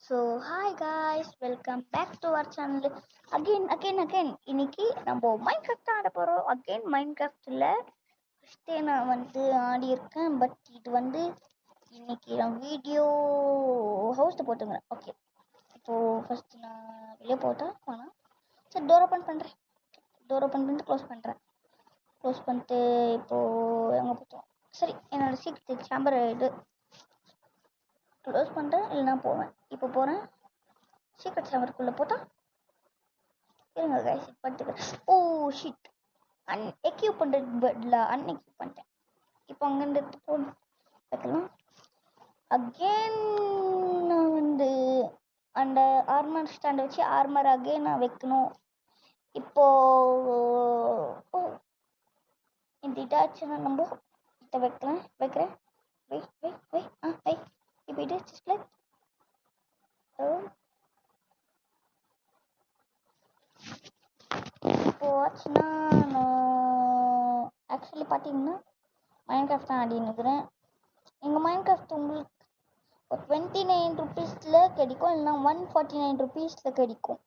So hi guys, welcome back to our channel. Again இன்னைக்கு நம்ம mind craft ஆட போகிறோம். மைண்ட் கிராஃப்டில் ஃபஸ்ட்டே நான் ஆடி இருக்கேன். பட் இது இன்னைக்கு நான் வீடியோ ஹவுஸில் போட்டுங்கிறேன். ஓகே, இப்போது ஃபஸ்ட்டு நான் வெளியே போட்டா வேணாம். சரி, டோர் ஓப்பன் பண்ணுறேன். டோர் ஓப்பன் பண்ணிட்டு க்ளோஸ் பண்ணிட்டு இப்போது எங்கே போட்டோம்? சரி, என்னோடய சீக்ரெட் சேம்பர் இது க்ளோஸ் பண்ணுறேன், இல்லைனா போவேன். இப்போ போகிறேன். சீக்ரெட் சேம்பருக்குள்ளே போட்டா இருங்க கைஸ், படுத்துக்கிறேன். ஓ ஷிட், எக்யூப் பண்ணுறது பதில் அன்எக்யூப் பண்ணிட்டேன். இப்போ அங்கேருந்து போகணும் வைக்கலாம். அகெயின் நான் அந்த ஆர்மர் ஸ்டாண்டை வச்சு ஆர்மர் அகெயின் நான் வைக்கணும். இப்போது இந்த இதாச்சுன்னா நம்ம இதை வைக்கிறேன். வை இப்போ இது லைக் இப்போ ஆச்சுன்னா நான் ஆக்சுவலி பார்த்தீங்கன்னா மைண்ட் கிராஃப்ட் தான் ஆடினுக்கிறேன். எங்கள் மைண்ட் கிராஃப்ட் உங்களுக்கு ஒரு 29 ருபீஸில் கிடைக்கும், இல்லைனா 149 ருபீஸில் கிடைக்கும்.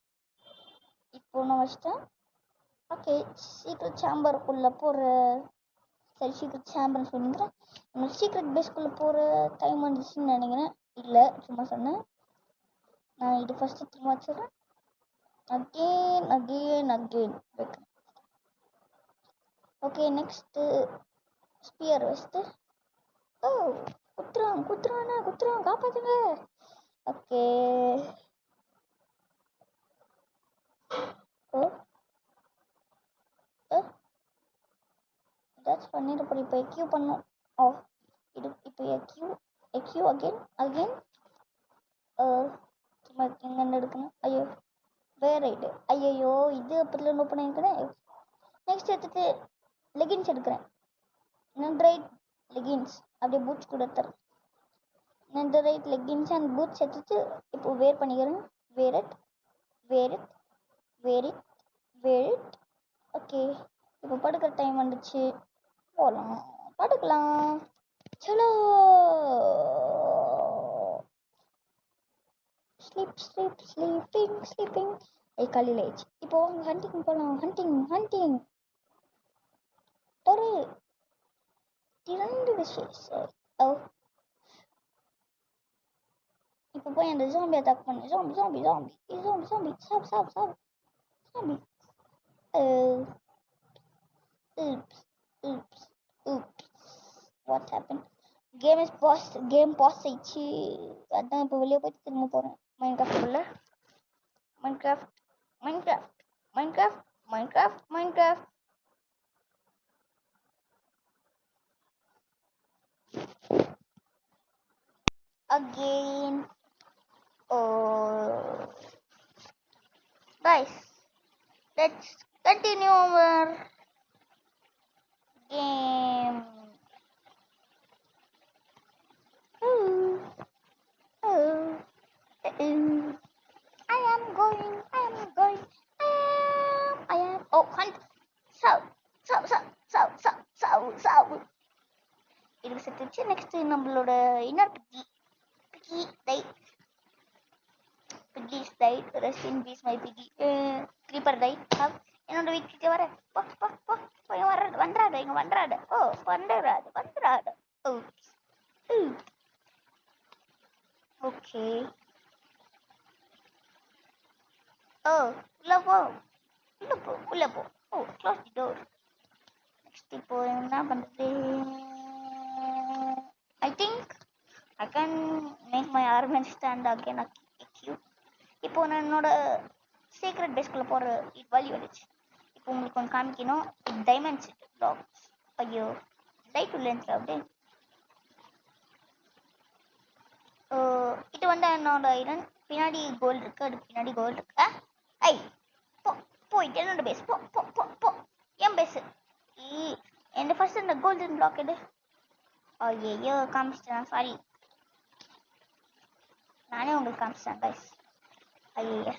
இப்போ நான் வச்சிட்டேன். ஓகே, சீக்ரெட் சேம்பருக்குள்ளே போகிற சீக்ரெட் சேம்பர்னு சொல்லிக்கிறேன். என்னோட சீக்ரெட் பேஸ்க்குள்ளே போகிற டைம் வந்துச்சுன்னு நினைக்கிறேன். இல்லை, சும்மா சொன்னேன். நான் இது ஃபஸ்ட்டு திரும்ப வச்சிடுறேன். அகெயின் வைக்கிறேன். ஓகே, நெக்ஸ்ட்டு ஸ்பியர் வச்சுட்டு குத்துறான் காப்பாத்துங்க. ஓகே, ஏதாச்சும் பண்ணிட்டு போய் இப்போ எக்யூ பண்ணும். இது இப்போ எக்யூ அகெயின் சும்மா எங்கன்னு எடுக்கணும். ஐயோ வேற இது, ஐயோ இது அப்படி நோ பண்ணியிருக்கிறேன். நெக்ஸ்ட் எடுத்துட்டு லெகின்ஸ் எடுக்கிறேன். நெண்டரைட் லெகின்ஸ் அப்படியே பூட்ஸ் கூட தரேன். நெண்டரைட் லெகின்ஸ் அண்ட் பூட்ஸ் எடுத்துட்டு இப்போ வேர் பண்ணிக்கிறேன். வேர் இட். ஓகே, இப்போ படுக்கிற டைம் வந்துச்சு. போகலாம், படுக்கலாம். சலோ, ஸ்லீப்பிங். காலையில் ஆயிடுச்சு. இப்போ ஹண்டிங் போகலாம். ஹண்டிங் ஒரு 2 விஷயம். இப்போ போய் அந்த ஜாம்பி அட்டாக் பண்ணு. ஜாம்பி சாப். Oops. What happened? Game pause ஆயிடுச்சு. அதான் இப்போ வெளியே போயிட்டு திரும்ப போகிறேன். Minecraft. Again. Oh, guys, let's continue our game. I am going. Oh, hunt. Saw. இதுக்கு செத்துச்சு. நெக்ஸ்ட் நம்மளோட இன்னொரு piggies died. Rest in peace my piggy. Creeper died. என்னோட வீட்டுக்கு வர வந்துடாத. ஓகே, உள்ள போ. Close the door. நெக்ஸ்ட் இப்போ என்ன பண்றது? I think I can make my armor stand again. இப்போ நான் என்னோட சீக்ரெட் பேஸ்க்குள்ள போகிற வழி வந்துச்சு. இப்போ உங்களுக்கு ஒன்று காமிக்கணும். இது டைமண்ட்ஸ் பிளாக்ஸ். ஐயோ, லைட் உள்ளேன்னு அப்படியே. இது என்னோட ஐரன். பின்னாடி கோல்டு இருக்கு. அதுக்கு பின்னாடி கோல்டு இருக்கு. போயிட்டு என்னோட பேஸ் போ. என் பேஸ் என் ஃபர்ஸ்ட் இந்த கோல்டன் பிளாக் எடு. ஐயோ காமிச்சிட்டேன், சாரி. நானே உங்களுக்கு காமிச்சிட்டேன் கைஸ். ஐயா,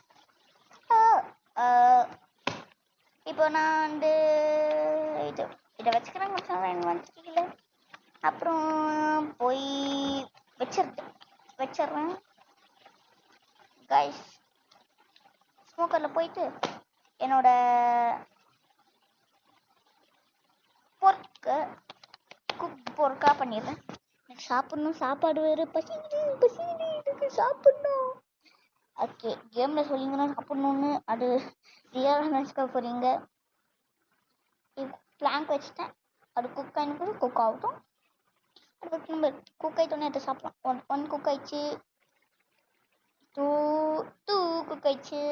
இப்போ நான் இதை வச்சுக்கிறேன். எனக்கு வந்துருக்கீங்கள. அப்புறம் போய் வச்சிடுறேன். கைஸ் ஸ்மோக்கரில் போயிட்டு என்னோட பொர்க்கு பொருட்கா பண்ணிடுறேன். எனக்கு சாப்பிடணும், சாப்பாடு வேறு, பசிக்குது சாப்பிடணும். ஓகே, கேமில் சொல்லிங்கன்னா சாப்பிடணுன்னு அது ரியலாக நினச்சிக்க போகிறீங்க. பிளாங்க் வச்சுட்டேன், அது குக் ஆகினு குக் ஆகட்டும். அதுக்கு நம்ம குக் ஆகிட்டோன்னே எடுத்து சாப்பிடலாம். ஒன் குக் ஆயிடுச்சு, டூ குக் ஆயிடுச்சு,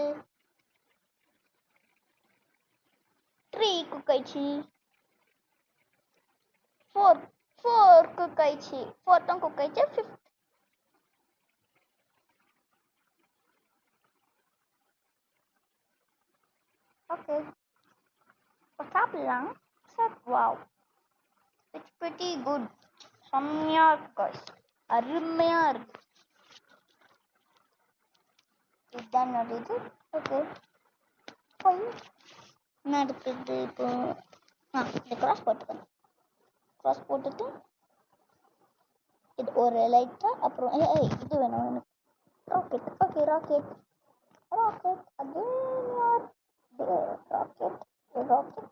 3 குக் ஆயிடுச்சு, 4 குக் ஆயிடுச்சு, 4 குக் ஆயிடுச்சு, 5th. ஓகே, சாப்பிடலாம். Wow, it's pretty good. செம்மையா இருக்கு, அருமையா இருக்கு. இதுதான் இது. ஓகே, போய் என்ன எடுக்குது இப்போ? இந்த கிராஸ் போட்டுக்கணும். கிராஸ் போட்டுட்டு இது ஒரு லைட்டா, அப்புறம் இது வேணும் எனக்கு. Rocket. Okay, rocket again. Rocket rocket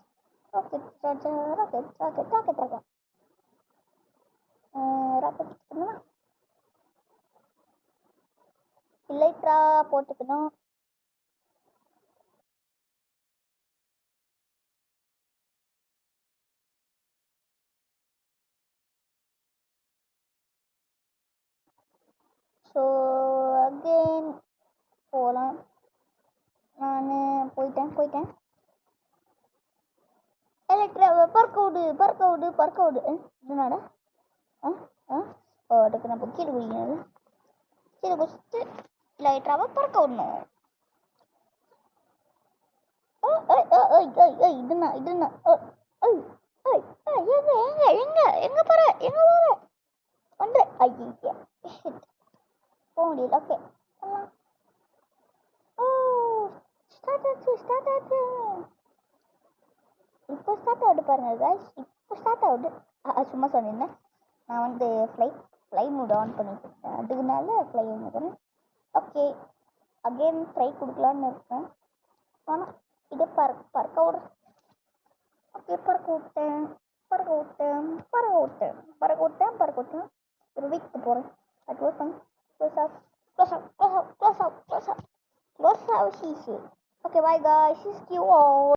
rocket rocket rocket rocket rocket rocket பண்ணுமா? லைட்ரா போட்டுக்கணும். ஸோ அகெயின் போகலாம். நான் போயிட்டேன். எலக்ட்ரா பறக்க விடு. என்னடா? அதுக்கு நம்ம கீழே குடிக்கணும். கீழே குடிச்சிட்டு லைட்ராவை பறக்க விடணும். இதுனா எங்க போற வந்து ஐயா போக முடியல. ஓகே, ஸ்டார்ட் ஆச்சு. இப்போ ஸ்டார்ட் ஆகுது பாருங்க கைஸ், இப்போ ஸ்டார்ட் ஆகுது. சும்மா சொன்னேன், நான் வந்து ஃப்ளை மூட் ஆன் பண்ணிட்டு இருக்கேன், அதுக்குனால ஃப்ளை பண்ணுறேன். ஓகே, அகெயின் ஃப்ரை கொடுக்கலான்னு இருக்கேன். ஆனால் இதை பறக்க விட. ஓகே, பறக்க விட்டேன். ஒரு வீக்கு போகிறேன். அது close off. Okay, bye guys. See you all.